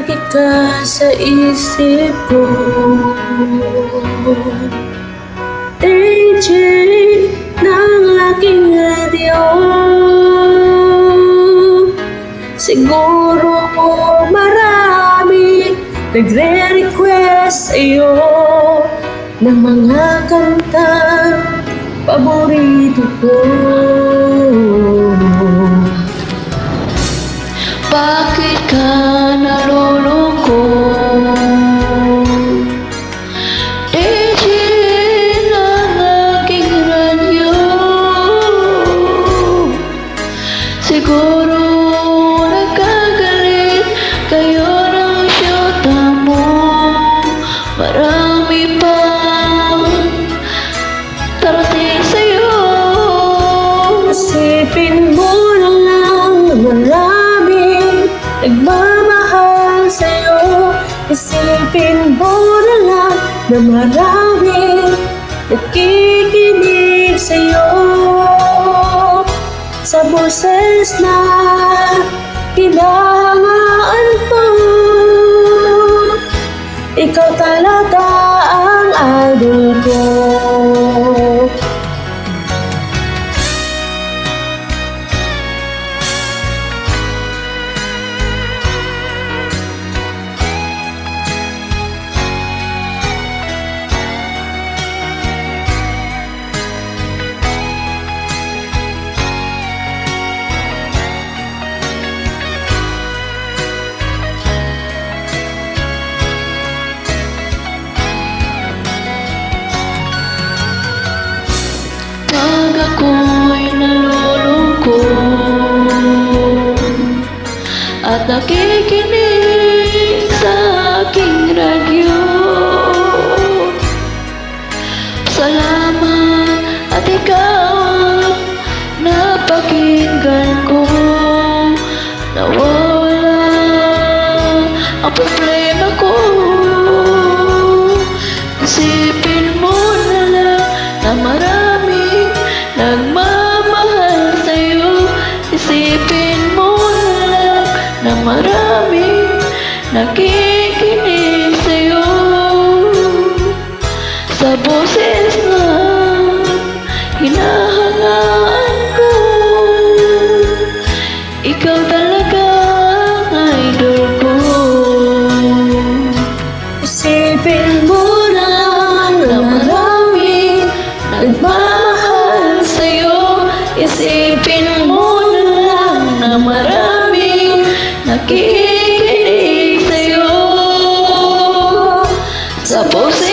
lagi ka sa isip ko. DJ ng aking radyo, siguro marami nagre-request sa'yo ng mga kantang paborito ko. Bakit ka nalulungkot? DJ ng aking radyo, siguro nagkagalit kayo ng syota mo. Marami pang darating sa'yo. Isipin mo na lang na maraming nagmamahal sa'yo. Isipin mo na lang na maraming nakikinig sa'yo. Sa boses na hinahangaan ko, ikaw talaga ang idol ko. Pag ako'y nalulungkot at nakikinig sa aking radyo, salamat at ikaw napakinggan ko. Nawala ang problema ko. Isipin mo na lang na maraming nagmamahal sa'yo. Isipin mo na lang na maraming nakikinig sa'yo. Sa boses na hinahangaan ko, ikaw talaga ang idol ko. Isipin mo na lang na maraming nagmamahal sa'yo. Isipin mo na lang na maraming Nakikinig sa'yo. Sa boses